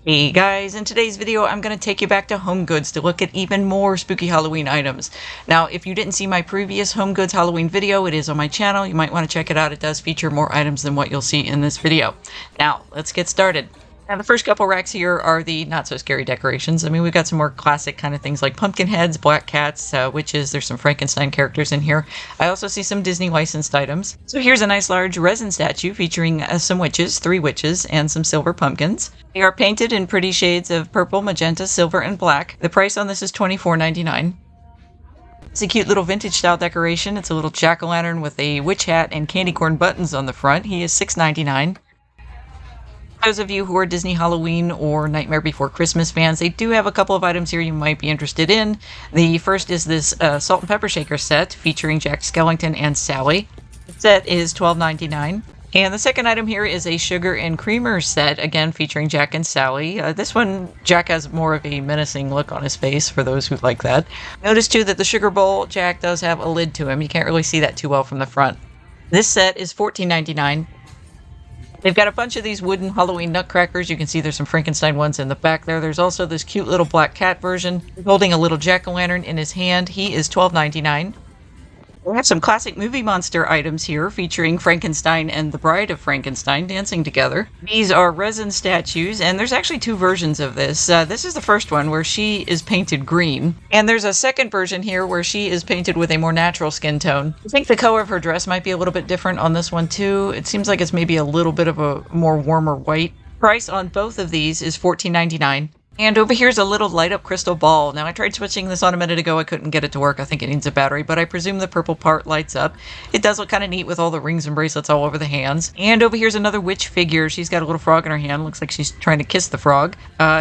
Hey guys, in today's video I'm going to take you back to HomeGoods to look at even more spooky Halloween items. Now, if you didn't see my previous HomeGoods Halloween video, it is on my channel. You might want to check it out. It does feature more items than what you'll see in this video. Now, let's get started. Now, the first couple racks here are the not-so-scary decorations. I mean, we've got some more classic kind of things like pumpkin heads, black cats, witches. There's some Frankenstein characters in here. I also see some Disney licensed items. So here's a nice large resin statue featuring some witches, 3 witches, and some silver pumpkins. They are painted in pretty shades of purple, magenta, silver, and black. The price on this is $24.99. It's a cute little vintage style decoration. It's a little jack-o'-lantern with a witch hat and candy corn buttons on the front. He is $6.99. Those of you who are Disney Halloween or Nightmare Before Christmas fans, they do have a couple of items here you might be interested in. The first is this salt and pepper shaker set featuring Jack Skellington and Sally. The set is $12.99. And the second item here is a sugar and creamer set, again featuring Jack and Sally. This one, Jack has more of a menacing look on his face for those who like that. Notice too that the sugar bowl, Jack does have a lid to him. You can't really see that too well from the front. This set is $14.99. They've got a bunch of these wooden Halloween nutcrackers. You can see there's some Frankenstein ones in the back there. There's also this cute little black cat version holding a little jack-o'-lantern in his hand. He is $12.99. We have some classic movie monster items here featuring Frankenstein and the Bride of Frankenstein dancing together. These are resin statues, and there's actually 2 versions of this. This is the first one where she is painted green, and there's a second version here where she is painted with a more natural skin tone. I think the color of her dress might be a little bit different on this one too. It seems like it's maybe a little bit of a more warmer white. Price on both of these is $14.99. And over here's a little light-up crystal ball. Now, I tried switching this on a minute ago. I couldn't get it to work. I think it needs a battery, but I presume the purple part lights up. It does look kind of neat with all the rings and bracelets all over the hands. And over here's another witch figure. She's got a little frog in her hand. Looks like she's trying to kiss the frog.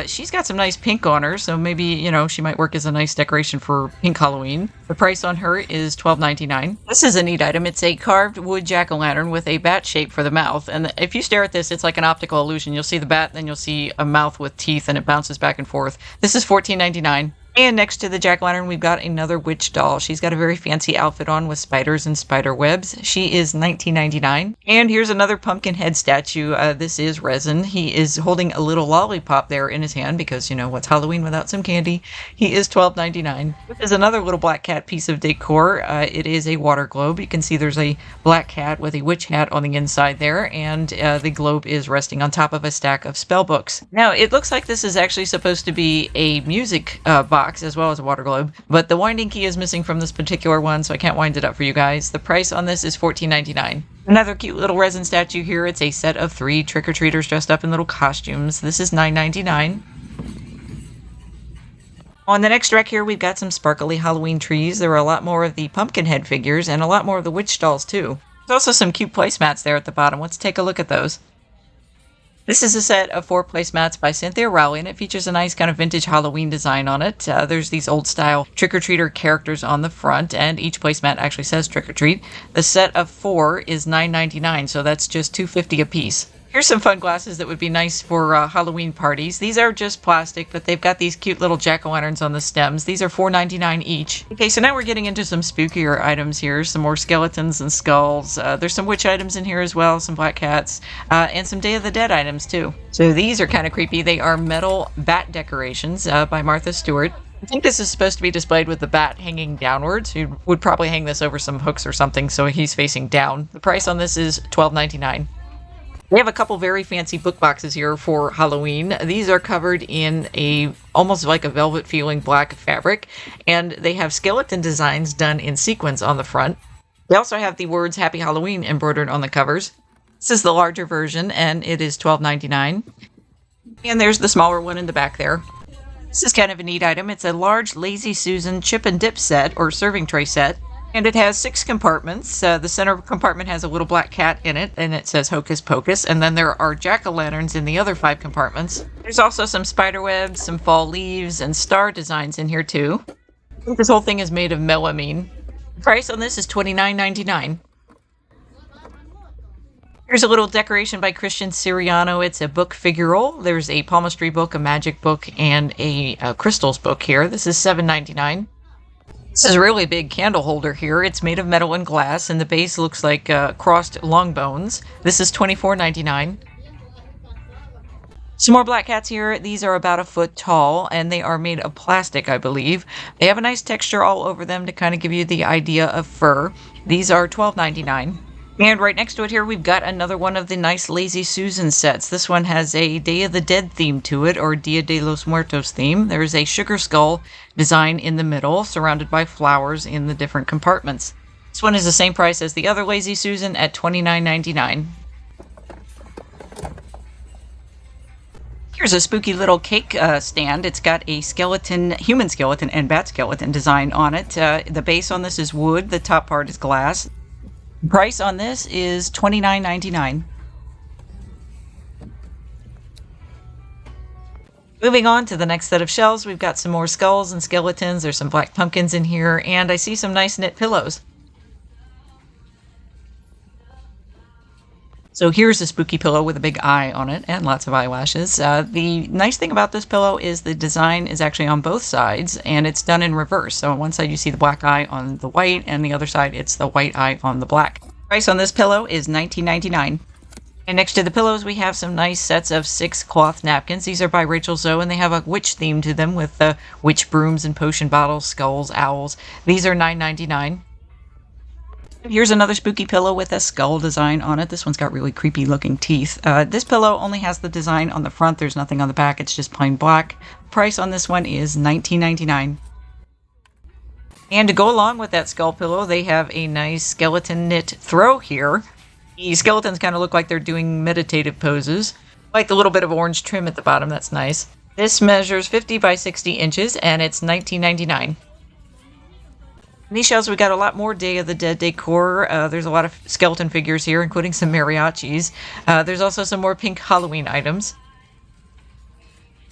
She's got some nice pink on her, so maybe, you know, she might work as a nice decoration for pink Halloween. The price on her is $12.99. This is a neat item. It's a carved wood jack-o'-lantern with a bat shape for the mouth. And if you stare at this, it's like an optical illusion. You'll see the bat, then you'll see a mouth with teeth, and it bounces back and forth. This is $14.99. And next to the jack-o'-lantern, we've got another witch doll. She's got a very fancy outfit on with spiders and spider webs. She is $19.99. And here's another pumpkin head statue. This is resin. He is holding a little lollipop there in his hand because, you know, what's Halloween without some candy? He is $12.99. This is another little black cat piece of decor. It is a water globe. You can see there's a black cat with a witch hat on the inside there, and the globe is resting on top of a stack of spell books. Now, it looks like this is actually supposed to be a music box as well as a water globe, but the winding key is missing from this particular one, so I can't wind it up for you guys. The price on this is $14.99. Another cute little resin statue here. It's a set of 3 trick-or-treaters dressed up in little costumes. This is $9.99. On the next rack here, we've got some sparkly Halloween trees. There are a lot more of the pumpkin head figures and a lot more of the witch dolls too. There's also some cute placemats there at the bottom. Let's take a look at those. This is a set of 4 placemats by Cynthia Rowley, and it features a nice kind of vintage Halloween design on it. There's these old-style trick-or-treater characters on the front, and each placemat actually says trick-or-treat. The set of 4 is $9.99, so that's just $2.50 a piece. Here's some fun glasses that would be nice for Halloween parties. These are just plastic, but they've got these cute little jack-o'-lanterns on the stems. These are $4.99 each. Okay, so now we're getting into some spookier items here. Some more skeletons and skulls. There's some witch items in here as well, some black cats, and some Day of the Dead items too. So these are kind of creepy. They are metal bat decorations by Martha Stewart. I think this is supposed to be displayed with the bat hanging downwards. You would probably hang this over some hooks or something so he's facing down. The price on this is $12.99. We have a couple very fancy book boxes here for Halloween. These are covered in a almost like a velvet feeling black fabric, and they have skeleton designs done in sequins on the front. They also have the words Happy Halloween embroidered on the covers. This is the larger version, and it is $12.99. And there's the smaller one in the back there. This is kind of a neat item. It's a large Lazy Susan chip and dip set or serving tray set. And it has 6 compartments. The center compartment has a little black cat in it, and it says Hocus Pocus. And then there are jack-o'-lanterns in the other 5 compartments. There's also some spider webs, some fall leaves, and star designs in here too. I think this whole thing is made of melamine. The price on this is $29.99. Here's a little decoration by Christian Siriano. It's a book figural. There's a palmistry book, a magic book, and a crystals book here. This is $7.99. This is a really big candle holder here. It's made of metal and glass, and the base looks like crossed long bones. This is $24.99. Some more black cats here. These are about a foot tall, and they are made of plastic, I believe. They have a nice texture all over them to kind of give you the idea of fur. These are $12.99. And right next to it here, we've got another one of the nice Lazy Susan sets. This one has a Day of the Dead theme to it, or Dia de los Muertos theme. There's a sugar skull design in the middle, surrounded by flowers in the different compartments. This one is the same price as the other Lazy Susan at $29.99. Here's a spooky little cake stand. It's got a skeleton, human skeleton and bat skeleton design on it. The base on this is wood. The top part is glass. The price on this is $29.99. Moving on to the next set of shelves, we've got some more skulls and skeletons. There's some black pumpkins in here, and I see some nice knit pillows. So here's a spooky pillow with a big eye on it and lots of eyelashes. The nice thing about this pillow is the design is actually on both sides, and it's done in reverse. So on one side you see the black eye on the white, and the other side it's the white eye on the black. Price on this pillow is $19.99. And next to the pillows we have some nice sets of 6 cloth napkins. These are by Rachel Zoe, and they have a witch theme to them with witch brooms and potion bottles, skulls, owls. These are $9.99. Here's another spooky pillow with a skull design on it. This one's got really creepy looking teeth. This pillow only has the design on the front. There's nothing on the back. It's just plain black. Price on this one is $19.99. And to go along with that skull pillow, they have a nice skeleton knit throw here. The skeletons kind of look like they're doing meditative poses. I like the little bit of orange trim at the bottom. That's nice. This measures 50 by 60 inches, and it's $19.99. In these shelves, we got a lot more Day of the Dead decor. There's a lot of skeleton figures here, including some mariachis. There's also some more pink Halloween items.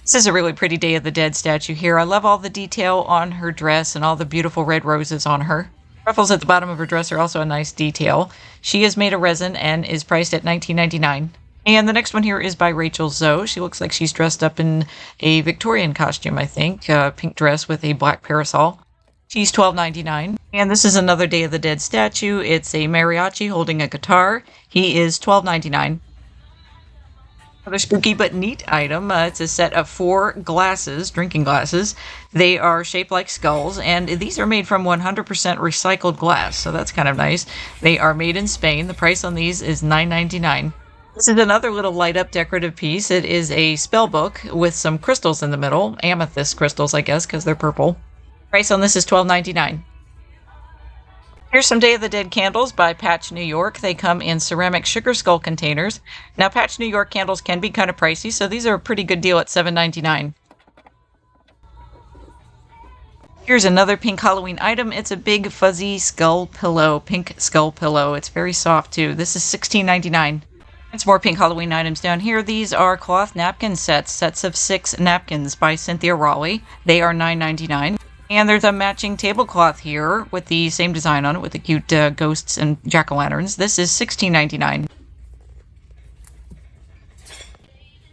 This is a really pretty Day of the Dead statue here. I love all the detail on her dress and all the beautiful red roses on her. Ruffles at the bottom of her dress are also a nice detail. She is made of resin and is priced at $19.99. And the next one here is by Rachel Zoe. She looks like she's dressed up in a Victorian costume, I think. Pink dress with a black parasol. She's $12.99. And this is another Day of the Dead statue. It's a mariachi holding a guitar. He is $12.99. Another spooky but neat item. It's a set of 4 glasses, drinking glasses. They are shaped like skulls, and these are made from 100% recycled glass, so that's kind of nice. They are made in Spain. The price on these is $9.99. This is another little light-up decorative piece. It is a spell book with some crystals in the middle. Amethyst crystals, I guess, because they're purple. Price on this is $12.99. Here's some Day of the Dead candles by Patch New York. They come in ceramic sugar skull containers. Now, Patch New York candles can be kind of pricey, so these are a pretty good deal at $7.99. Here's another pink Halloween item. It's a big fuzzy skull pillow, pink skull pillow. It's very soft too. This is $16.99. And some more pink Halloween items down here. These are cloth napkin sets of 6 napkins by Cynthia Rowley. They are $9.99. And there's a matching tablecloth here with the same design on it with the cute ghosts and jack-o'-lanterns. This is $16.99.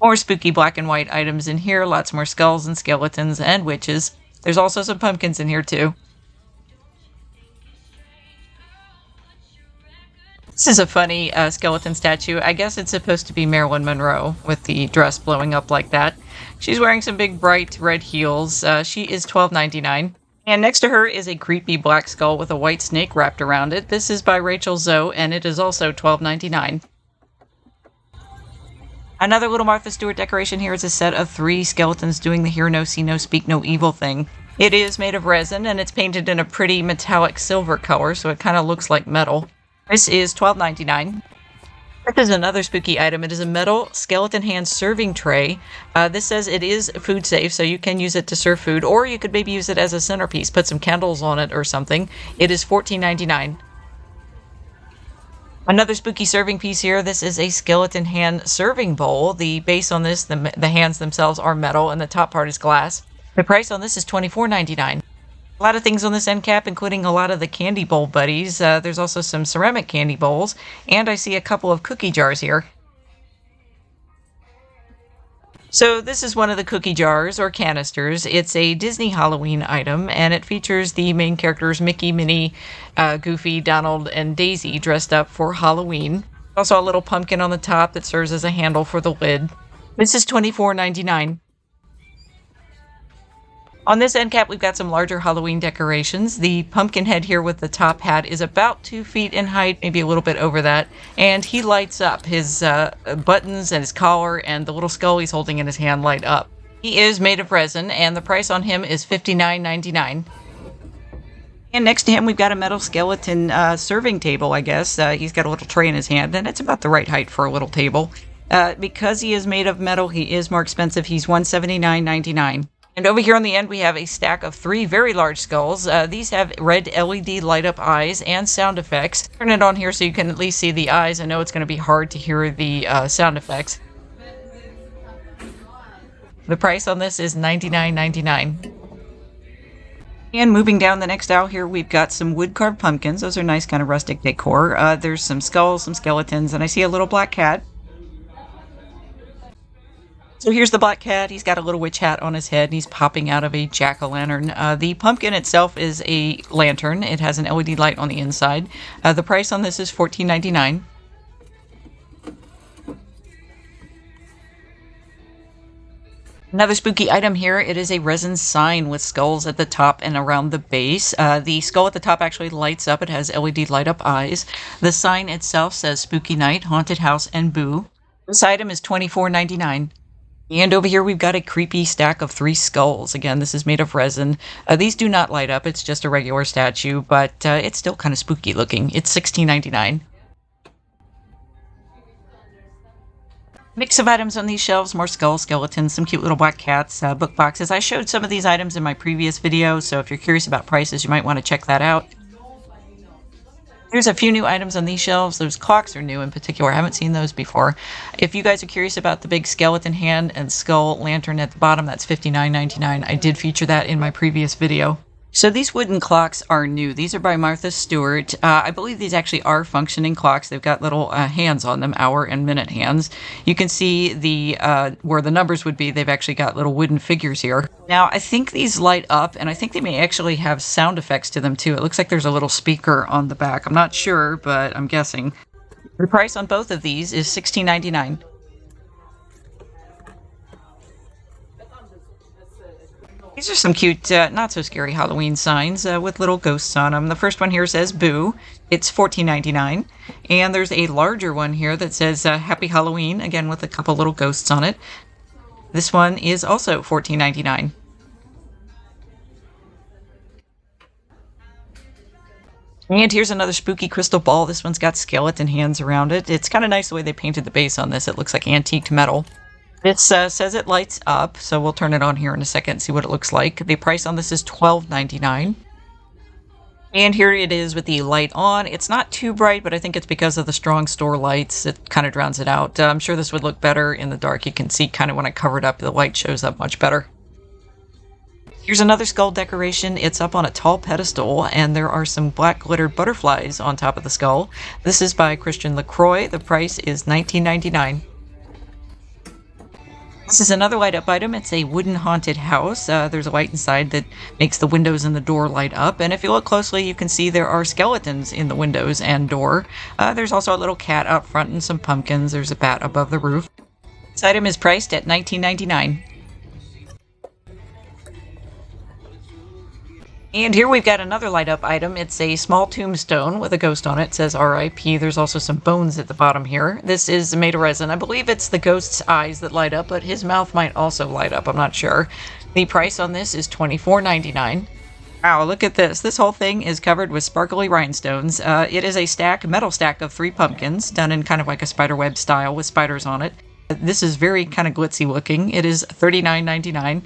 More spooky black and white items in here. Lots more skulls and skeletons and witches. There's also some pumpkins in here too. This is a funny skeleton statue. I guess it's supposed to be Marilyn Monroe with the dress blowing up like that. She's wearing some big bright red heels. She is $12.99. And next to her is a creepy black skull with a white snake wrapped around it. This is by Rachel Zoe, and it is also $12.99. Another little Martha Stewart decoration here is a set of 3 skeletons doing the hear no, see no, speak no evil thing. It is made of resin, and it's painted in a pretty metallic silver color, so it kind of looks like metal. This is $12.99. This is another spooky item. It is a metal skeleton hand serving tray. This says it is food safe, so you can use it to serve food, or you could maybe use it as a centerpiece, put some candles on it or something. It is $14.99. Another spooky serving piece here. This is a skeleton hand serving bowl. The base on this, the hands themselves are metal, and the top part is glass. The price on this is $24.99. A lot of things on this end cap, including a lot of the candy bowl buddies. There's also some ceramic candy bowls, and I see a couple of cookie jars here. So this is one of the cookie jars or canisters. It's a Disney Halloween item, and it features the main characters Mickey, Minnie, Goofy, Donald, and Daisy dressed up for Halloween. Also a little pumpkin on the top that serves as a handle for the lid. This is $24.99. On this end cap, we've got some larger Halloween decorations. The pumpkin head here with the top hat is about 2 feet in height, maybe a little bit over that. And he lights up. His buttons and his collar and the little skull he's holding in his hand light up. He is made of resin, and the price on him is $59.99. And next to him, we've got a metal skeleton serving table, I guess. He's got a little tray in his hand, and it's about the right height for a little table. Because he is made of metal, he is more expensive. He's $179.99. And over here on the end, we have a stack of 3 very large skulls. These have red LED light-up eyes and sound effects. Turn it on here so you can at least see the eyes. I know it's going to be hard to hear the sound effects. The price on this is $99.99. And moving down the next aisle here, we've got some wood-carved pumpkins. Those are nice kind of rustic decor. There's some skulls, some skeletons, and I see a little black cat. So here's the black cat. He's got a little witch hat on his head, and he's popping out of a jack-o'-lantern. The pumpkin itself is a lantern. It has an LED light on the inside. The price on this is $14.99. Another spooky item here. It is a resin sign with skulls at the top and around the base. The skull at the top actually lights up. It has LED light-up eyes. The sign itself says Spooky Night, Haunted House, and Boo. This item is $24.99. And over here we've got a creepy stack of 3 skulls. Again, this is made of resin. These do not light up. It's just a regular statue, but it's still kind of spooky looking. It's $16.99. Mix of items on these shelves, more skulls, skeletons, some cute little black cats, book boxes. I showed some of these items in my previous video, so if you're curious about prices, you might want to check that out. There's a few new items on these shelves. Those clocks are new in particular. I haven't seen those before. If you guys are curious about the big skeleton hand and skull lantern at the bottom, that's $59.99. I did feature that in my previous video. So these wooden clocks are new. These are by Martha Stewart. I believe these actually are functioning clocks. They've got little hands on them, hour and minute hands. You can see the where the numbers would be. They've actually got little wooden figures here. Now, I think these light up, and I think they may actually have sound effects to them too. It looks like there's a little speaker on the back. I'm not sure, but I'm guessing. The price on both of these is $16.99. These are some cute, not so scary Halloween signs with little ghosts on them. The first one here says Boo. It's $14.99. And there's a larger one here that says Happy Halloween, again with a couple little ghosts on it. This one is also $14.99. And here's another spooky crystal ball. This one's got skeleton hands around it. It's kind of nice the way they painted the base on this. It looks like antiqued metal. This says it lights up, so we'll turn it on here in a second and see what it looks like. The price on this is $12.99. And here it is with the light on. It's not too bright, but I think it's because of the strong store lights. It kind of drowns it out. I'm sure this would look better in the dark. You can see kind of when I cover it up, the light shows up much better. Here's another skull decoration. It's up on a tall pedestal, and there are some black glittered butterflies on top of the skull. This is by Christian LaCroix. The price is $19.99. This is another light-up item. It's a wooden haunted house. There's a light inside that makes the windows and the door light up. And if you look closely, you can see there are skeletons in the windows and door. There's also a little cat out front and some pumpkins. There's a bat above the roof. This item is priced at $19.99. And here we've got another light-up item. It's a small tombstone with a ghost on it. It says R.I.P. There's also some bones at the bottom here. This is made of resin. I believe it's the ghost's eyes that light up, but his mouth might also light up. I'm not sure. The price on this is $24.99. Wow, look at this. This whole thing is covered with sparkly rhinestones. It is a metal stack of 3 pumpkins done in kind of like a spiderweb style with spiders on it. This is very kind of glitzy looking. It is $39.99.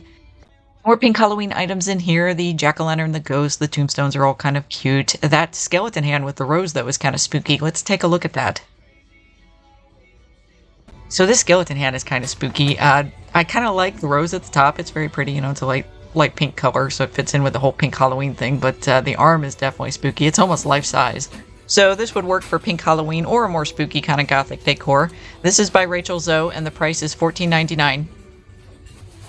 More pink Halloween items in here. The jack-o'-lantern, the ghost, the tombstones are all kind of cute. That skeleton hand with the rose, though, is kind of spooky. Let's take a look at that. So this skeleton hand is kind of spooky. I kind of like the rose at the top. It's very pretty. You know, it's a light pink color, so it fits in with the whole pink Halloween thing. But the arm is definitely spooky. It's almost life-size. So this would work for pink Halloween or a more spooky kind of gothic decor. This is by Rachel Zoe, and the price is $14.99.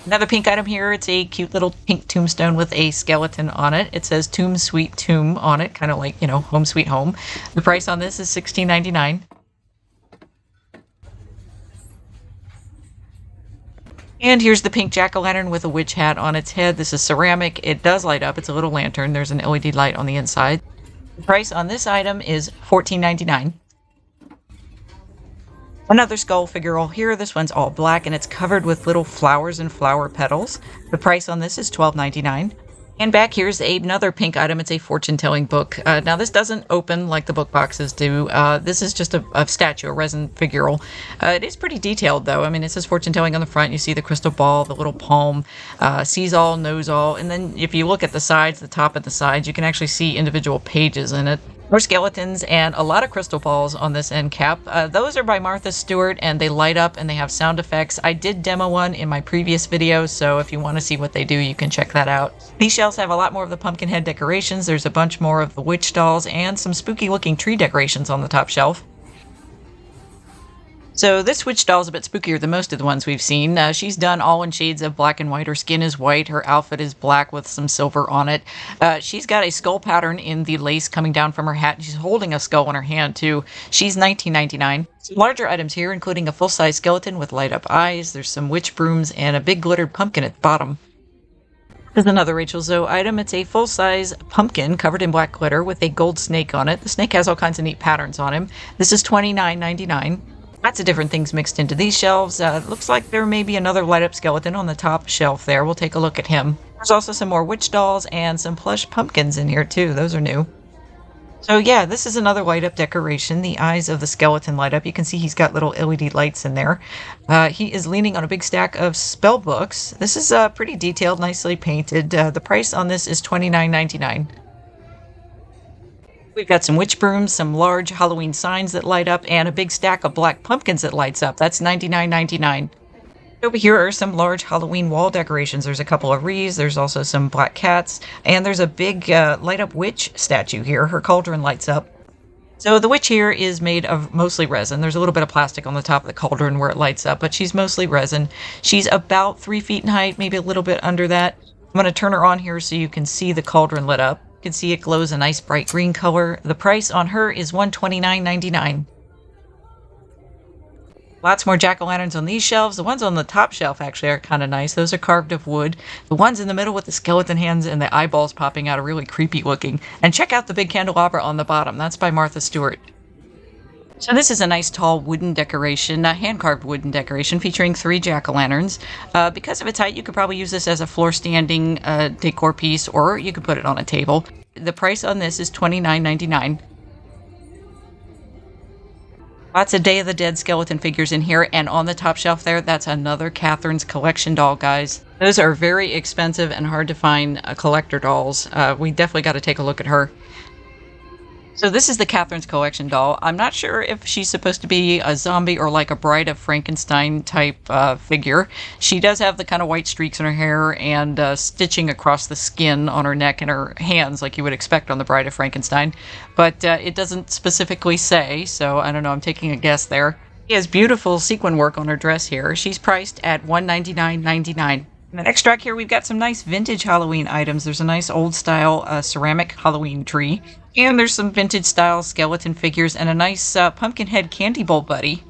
Another pink item here. It's a cute little pink tombstone with a skeleton on it. It says Tomb Sweet Tomb on it, kind of like, you know, Home Sweet Home. The price on this is $16.99. And here's the pink jack-o'-lantern with a witch hat on its head. This is ceramic. It does light up. It's a little lantern. There's an LED light on the inside. The price on this item is $14.99. Another skull figural here. This one's all black and it's covered with little flowers and flower petals. The price on this is $12.99. And back here's another pink item. It's a fortune-telling book. Now, this doesn't open like the book boxes do. This is just a statue, a resin figural. It is pretty detailed, though. I mean, it says fortune-telling on the front. You see the crystal ball, the little palm, sees all, knows all. And then if you look at the sides, the top and the sides, you can actually see individual pages in it. More skeletons and a lot of crystal balls on this end cap. Those are by Stewart, and they light up and they have sound effects. I did demo one in my previous video, so if you want to see what they do, you can check that out. These shelves have a lot more of the pumpkin head decorations. There's a bunch more of the witch dolls and some spooky looking tree decorations on the top shelf. So this witch doll is a bit spookier than most of the ones we've seen. She's done all in shades of black and white. Her skin is white. Her outfit is black with some silver on it. She's got a skull pattern in the lace coming down from her hat. She's holding a skull in her hand too. She's $19.99. Some larger items here, including a full-size skeleton with light-up eyes. There's some witch brooms and a big glittered pumpkin at the bottom. There's another Rachel Zoe item. It's a full-size pumpkin covered in black glitter with a gold snake on it. The snake has all kinds of neat patterns on him. This is $29.99. Lots of different things mixed into these shelves. Looks like there may be another light-up skeleton on the top shelf there. We'll take a look at him. There's also some more witch dolls and some plush pumpkins in here too. Those are new. So yeah, this is another light-up decoration. The eyes of the skeleton light up. You can see he's got little LED lights in there. He is leaning on a big stack of spell books. This is pretty detailed, nicely painted. The price on this is $29.99. We've got some witch brooms, some large Halloween signs that light up, and a big stack of black pumpkins that lights up. That's $99.99. Over here are some large Halloween wall decorations. There's a couple of wreaths, there's also some black cats, and there's a big light-up witch statue here. Her cauldron lights up. So the witch here is made of mostly resin. There's a little bit of plastic on the top of the cauldron where it lights up, but she's mostly resin. She's about 3 feet in height, maybe a little bit under that. I'm going to turn her on here so you can see the cauldron lit up. You can see it glows a nice bright green color. The price on her is $129.99. Lots more jack-o'-lanterns on these shelves. The ones on the top shelf actually are kind of nice. Those are carved of wood. The ones in the middle with the skeleton hands and the eyeballs popping out are really creepy looking. And check out the big candelabra on the bottom. That's by Stewart. So this is a nice tall wooden decoration, a hand-carved wooden decoration featuring 3 jack-o'-lanterns. Because of its height, you could probably use this as a floor-standing decor piece, or you could put it on a table. The price on this is $29.99. Lots of Day of the Dead skeleton figures in here, and on the top shelf there, that's another Katherine's collection doll, guys. Those are very expensive and hard to find collector dolls. We definitely got to take a look at her. So this is the Katherine's collection doll. I'm not sure if she's supposed to be a zombie or like a Bride of Frankenstein type figure. She does have the kind of white streaks in her hair and stitching across the skin on her neck and her hands like you would expect on the Bride of Frankenstein. But it doesn't specifically say, so I don't know, I'm taking a guess there. She has beautiful sequin work on her dress here. She's priced at $199.99. In the next rack here, we've got some nice vintage Halloween items. There's a nice old-style ceramic Halloween tree. And there's some vintage-style skeleton figures and a nice pumpkin head candy bowl buddy.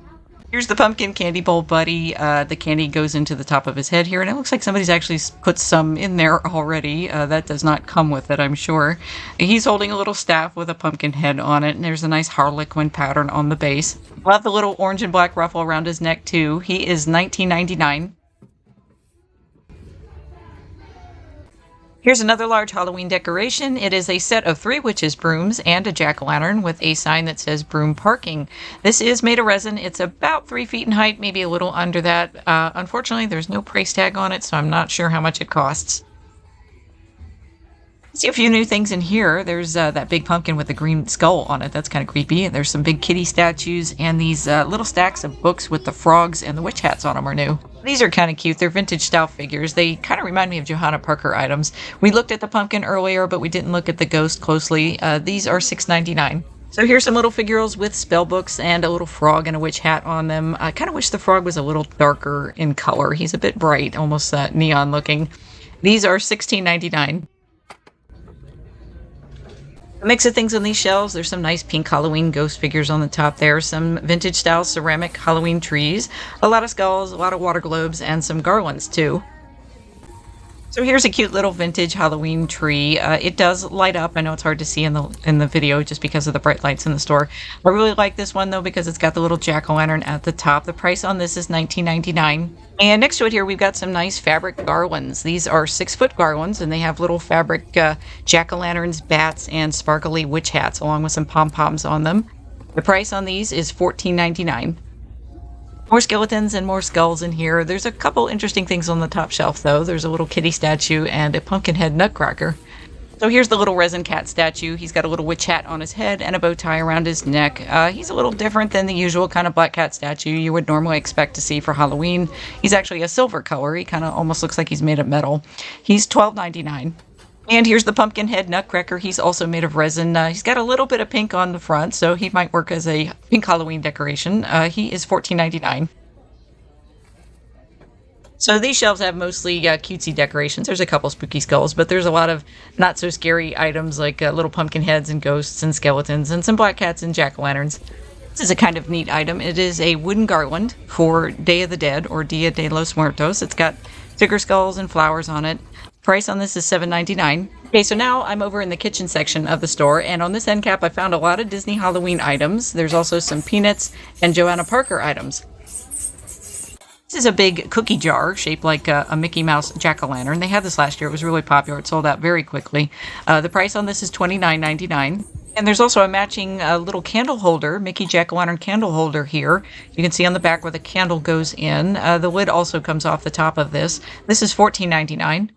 Here's the pumpkin candy bowl buddy. The candy goes into the top of his head here, and it looks like somebody's actually put some in there already. That does not come with it, I'm sure. He's holding a little staff with a pumpkin head on it, and there's a nice harlequin pattern on the base. Love the little orange and black ruffle around his neck, too. He is $19.99. Here's another large Halloween decoration. It is a set of 3 witches' brooms and a jack-o'-lantern with a sign that says broom parking. This is made of resin. It's about 3 feet in height, maybe a little under that. Unfortunately, there's no price tag on it, so I'm not sure how much it costs. See a few new things in here. There's that big pumpkin with the green skull on it. That's kind of creepy. There's some big kitty statues, and these little stacks of books with the frogs and the witch hats on them are new. These are kind of cute. They're vintage style figures. They kind of remind me of Johanna Parker items. We looked at the pumpkin earlier, but we didn't look at the ghost closely. These are $6.99. So here's some little figurals with spell books and a little frog and a witch hat on them. I kind of wish the frog was a little darker in color. He's a bit bright, almost neon looking. These are $16.99. A mix of things on these shelves. There's some nice pink Halloween ghost figures on the top there, some vintage style ceramic Halloween trees, a lot of skulls, a lot of water globes, and some garlands too. So here's a cute little vintage Halloween tree. It does light up. I know it's hard to see in the video just because of the bright lights in the store. I really like this one though because it's got the little jack-o'-lantern at the top. The price on this is $19.99. And next to it here we've got some nice fabric garlands. These are 6-foot garlands and they have little fabric jack-o'-lanterns, bats, and sparkly witch hats along with some pom-poms on them. The price on these is $14.99. More skeletons and more skulls in here. There's a couple interesting things on the top shelf, though. There's a little kitty statue and a pumpkin head nutcracker. So here's the little resin cat statue. He's got a little witch hat on his head and a bow tie around his neck. He's a little different than the usual kind of black cat statue you would normally expect to see for Halloween. He's actually a silver color. He kind of almost looks like he's made of metal. He's $12.99. And here's the pumpkin head nutcracker. He's also made of resin. He's got a little bit of pink on the front, so he might work as a pink Halloween decoration. He is $14.99. So these shelves have mostly cutesy decorations. There's a couple spooky skulls, but there's a lot of not so scary items like little pumpkin heads and ghosts and skeletons and some black cats and jack-o'-lanterns. This is a kind of neat item. It is a wooden garland for Day of the Dead or Dia de los Muertos. It's got figure skulls and flowers on it. Price on this is $7.99. Okay, so now I'm over in the kitchen section of the store, and on this end cap I found a lot of Disney Halloween items. There's also some Peanuts and Johanna Parker items. This is a big cookie jar shaped like a Mickey Mouse jack-o'-lantern. They had this last year. It was really popular. It sold out very quickly. The price on this is $29.99. And there's also a matching little candle holder, Mickey jack-o'-lantern candle holder here. You can see on the back where the candle goes in. The lid also comes off the top of this. This is $14.99.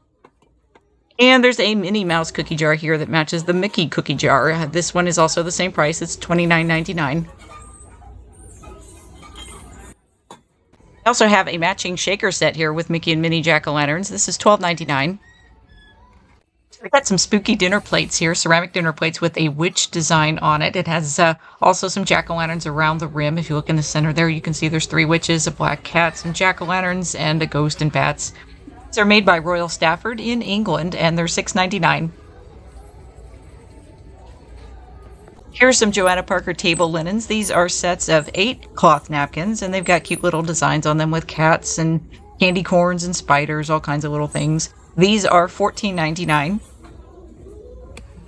And there's a Minnie Mouse cookie jar here that matches the Mickey cookie jar. This one is also the same price. It's $29.99. I also have a matching shaker set here with Mickey and Minnie jack-o'-lanterns. This is $12.99. I've got some spooky dinner plates here, ceramic dinner plates with a witch design on it. It has also some jack-o'-lanterns around the rim. If you look in the center there, you can see there's 3 witches, a black cat, some jack-o'-lanterns, and a ghost and bats. These are made by Royal Stafford in England, and they're $6.99. Here's some Johanna Parker table linens. These are sets of 8 cloth napkins, and they've got cute little designs on them with cats and candy corns and spiders, all kinds of little things. These are $14.99.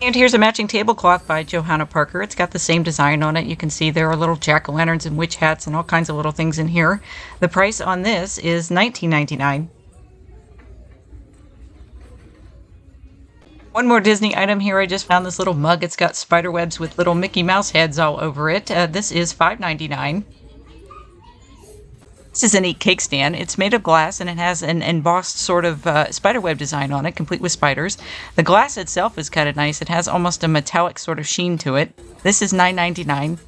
And here's a matching tablecloth by Johanna Parker. It's got the same design on it. You can see there are little jack-o'-lanterns and witch hats and all kinds of little things in here. The price on this is $19.99. One more Disney item here. I just found this little mug. It's got spider webs with little Mickey Mouse heads all over it. This is $5.99. This is a neat cake stand. It's made of glass and it has an embossed sort of spiderweb design on it, complete with spiders. The glass itself is kind of nice. It has almost a metallic sort of sheen to it. This is $9.99.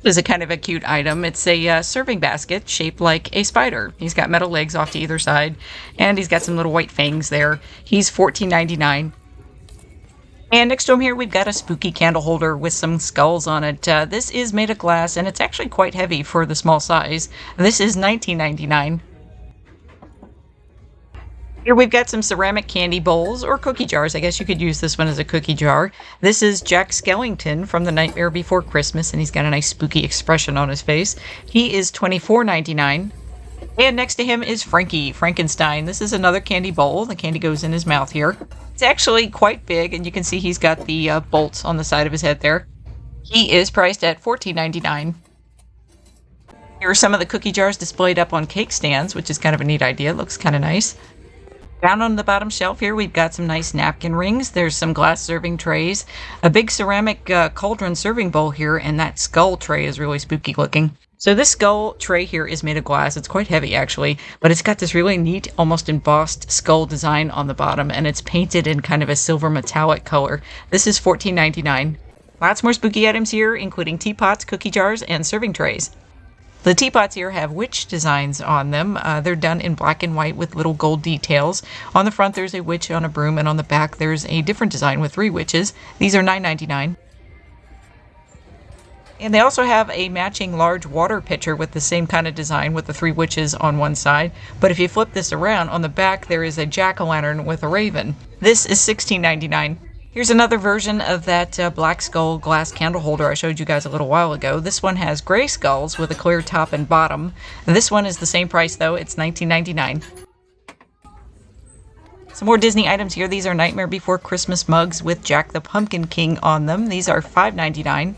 This is a kind of a cute item. It's a serving basket shaped like a spider. He's got metal legs off to either side, and he's got some little white fangs there. He's $14.99. And next to him here, we've got a spooky candle holder with some skulls on it. This is made of glass, and it's actually quite heavy for the small size. This is $19.99. Here we've got some ceramic candy bowls, or cookie jars. I guess you could use this one as a cookie jar. This is Jack Skellington from The Nightmare Before Christmas, and he's got a nice spooky expression on his face. He is $24.99. And next to him is Frankenstein. This is another candy bowl. The candy goes in his mouth here. It's actually quite big, and you can see he's got the bolts on the side of his head there. He is priced at $14.99. Here are some of the cookie jars displayed up on cake stands, which is kind of a neat idea. It looks kind of nice. Down on the bottom shelf here, we've got some nice napkin rings. There's some glass serving trays, a big ceramic cauldron serving bowl here, and that skull tray is really spooky looking. So this skull tray here is made of glass. It's quite heavy, actually, but it's got this really neat, almost embossed skull design on the bottom, and it's painted in kind of a silver metallic color. This is $14.99. Lots more spooky items here, including teapots, cookie jars, and serving trays. The teapots here have witch designs on them. They're done in black and white with little gold details. On the front, there's a witch on a broom, and on the back, there's a different design with 3 witches. These are $9.99. And they also have a matching large water pitcher with the same kind of design with the three witches on one side. But if you flip this around, on the back there is a jack-o'-lantern with a raven. This is $16.99. Here's another version of that black skull glass candle holder I showed you guys a little while ago. This one has gray skulls with a clear top and bottom. And this one is the same price though, it's $19.99. Some more Disney items here. These are Nightmare Before Christmas mugs with Jack the Pumpkin King on them. These are $5.99.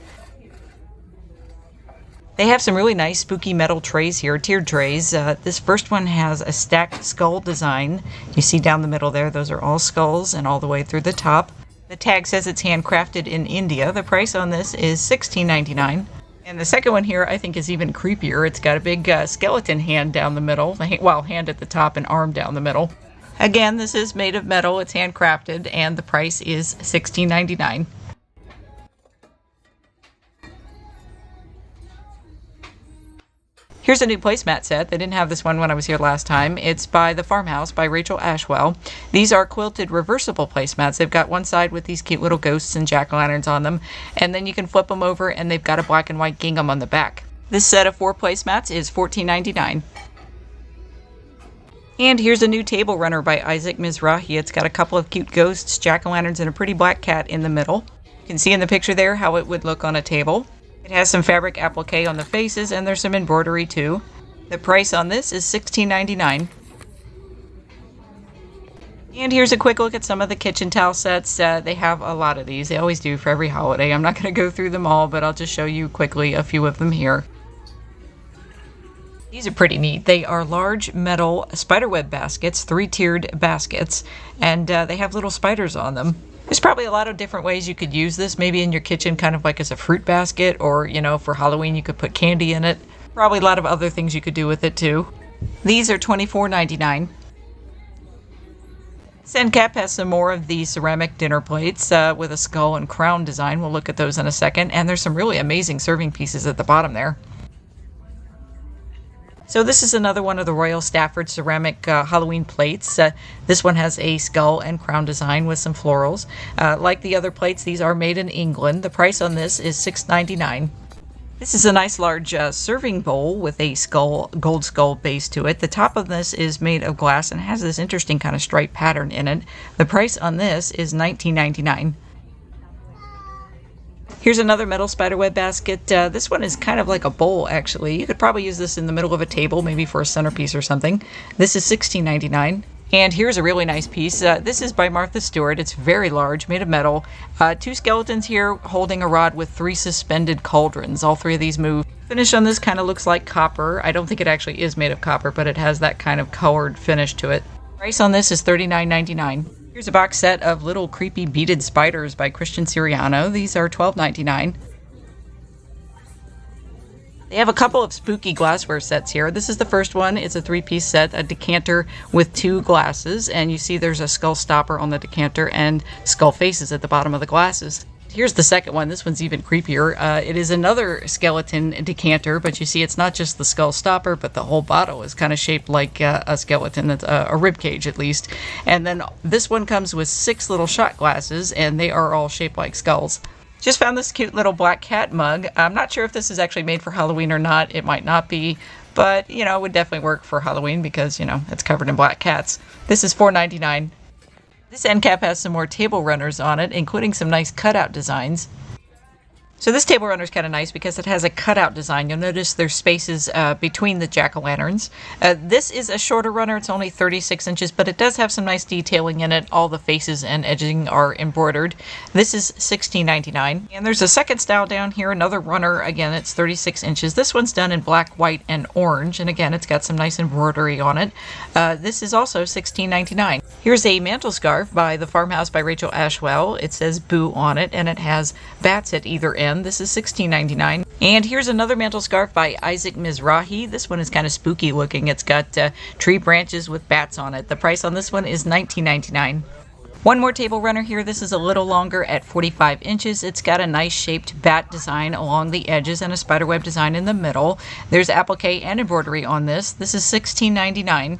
They have some really nice spooky metal trays here, tiered trays. This first one has a stacked skull design. You see down the middle there, those are all skulls and all the way through the top. The tag says it's handcrafted in India. The price on this is $16.99. And the second one here I think is even creepier. It's got a big skeleton hand down the middle, well, hand at the top and arm down the middle. Again, this is made of metal, it's handcrafted, and the price is $16.99. Here's a new placemat set. They didn't have this one when I was here last time. It's by The Farmhouse by Rachel Ashwell. These are quilted reversible placemats. They've got one side with these cute little ghosts and jack-o'-lanterns on them, and then you can flip them over and they've got a black and white gingham on the back. This set of 4 placemats is $14.99. And here's a new table runner by Isaac Mizrahi. It's got a couple of cute ghosts, jack-o'-lanterns, and a pretty black cat in the middle. You can see in the picture there how it would look on a table. It has some fabric applique on the faces, and there's some embroidery too. The price on this is $16.99. And here's a quick look at some of the kitchen towel sets. They have a lot of these. They always do for every holiday. I'm not going to go through them all, but I'll just show you quickly a few of them here. These are pretty neat. They are large metal spiderweb baskets, 3-tiered baskets, and they have little spiders on them. There's probably a lot of different ways you could use this, maybe in your kitchen kind of like as a fruit basket, or, you know, for Halloween you could put candy in it. Probably a lot of other things you could do with it too. These are $24.99. This end cap has some more of the ceramic dinner plates with a skull and crown design. We'll look at those in a second. And there's some really amazing serving pieces at the bottom there. So this is another one of the Royal Stafford ceramic Halloween plates. This one has a skull and crown design with some florals. Like the other plates, these are made in England. The price on this is $6.99. This is a nice large serving bowl with a gold skull base to it. The top of this is made of glass and has this interesting kind of stripe pattern in it. The price on this is $19.99. Here's another metal spiderweb basket. This one is kind of like a bowl, actually. You could probably use this in the middle of a table, maybe for a centerpiece or something. This is $16.99. And here's a really nice piece. This is by Martha Stewart. It's very large, made of metal. 2 skeletons here holding a rod with 3 suspended cauldrons. All 3 of these move. Finish on this kind of looks like copper. I don't think it actually is made of copper, but it has that kind of colored finish to it. Price on this is $39.99. Here's a box set of little creepy beaded spiders by Christian Siriano. These are $12.99. They have a couple of spooky glassware sets here. This is the first one. It's a 3-piece set, a decanter with 2 glasses, and you see there's a skull stopper on the decanter and skull faces at the bottom of the glasses. Here's the second one. This one's even creepier. It is another skeleton decanter, but you see it's not just the skull stopper, but the whole bottle is kind of shaped like a skeleton. That's a rib cage, at least. And then this one comes with 6 little shot glasses, and they are all shaped like skulls. Just found this cute little black cat mug. I'm not sure if this is actually made for Halloween or not. It might not be, but, you know, it would definitely work for Halloween because, you know, it's covered in black cats. This is $4.99. This end cap has some more table runners on it, including some nice cutout designs. So this table runner is kind of nice because it has a cutout design. You'll notice there's spaces between the jack-o'-lanterns. This is a shorter runner. It's only 36 inches, but it does have some nice detailing in it. All the faces and edging are embroidered. This is $16.99. And there's a second style down here, another runner. Again, it's 36 inches. This one's done in black, white, and orange. And again, it's got some nice embroidery on it. This is also $16.99. Here's a mantle scarf by The Farmhouse by Rachel Ashwell. It says Boo on it, and it has bats at either end. This is $16.99. And here's another mantle scarf by Isaac Mizrahi. This one is kind of spooky looking. It's got tree branches with bats on it. The price on this one is $19.99. One more table runner here. This is a little longer at 45 inches. It's got a nice shaped bat design along the edges and a spiderweb design in the middle. There's applique and embroidery on this. This is $16.99.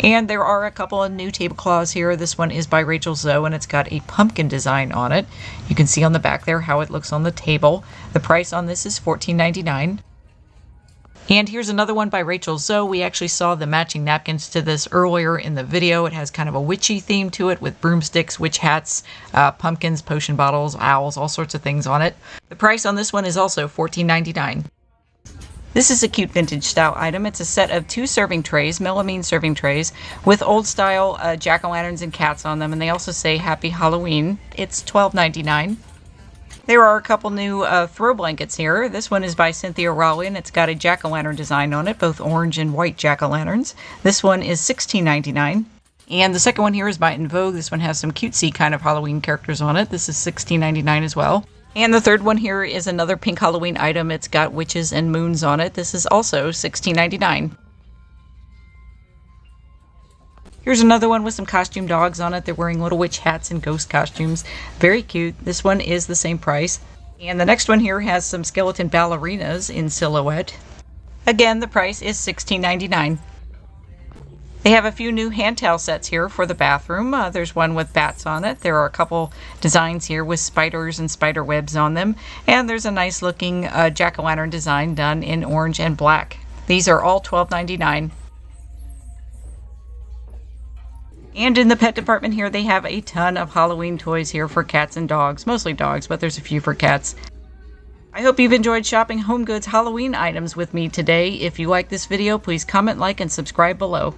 And there are a couple of new tablecloths here. This one is by Rachel Zoe, and it's got a pumpkin design on it. You can see on the back there how it looks on the table. The price on this is $14.99. And here's another one by Rachel Zoe. We actually saw the matching napkins to this earlier in the video. It has kind of a witchy theme to it with broomsticks, witch hats, pumpkins, potion bottles, owls, all sorts of things on it. The price on this one is also $14.99. This is a cute vintage style item. It's a set of 2 serving trays, melamine serving trays, with old style jack-o'-lanterns and cats on them, and they also say Happy Halloween. It's $12.99. There are a couple new throw blankets here. This one is by Cynthia Rowley, and it's got a jack-o'-lantern design on it, both orange and white jack-o'-lanterns. This one is $16.99. And the second one here is by In Vogue. This one has some cutesy kind of Halloween characters on it. This is $16.99 as well. And the third one here is another pink Halloween item. It's got witches and moons on it. This is also $16.99. Here's another one with some costume dogs on it. They're wearing little witch hats and ghost costumes. Very cute. This one is the same price. And the next one here has some skeleton ballerinas in silhouette. Again, the price is $16.99. They have a few new hand towel sets here for the bathroom. There's one with bats on it. There are a couple designs here with spiders and spider webs on them. And there's a nice looking jack-o'-lantern design done in orange and black. These are all $12.99. And in the pet department here, they have a ton of Halloween toys here for cats and dogs. Mostly dogs, but there's a few for cats. I hope you've enjoyed shopping HomeGoods Halloween items with me today. If you like this video, please comment, like, and subscribe below.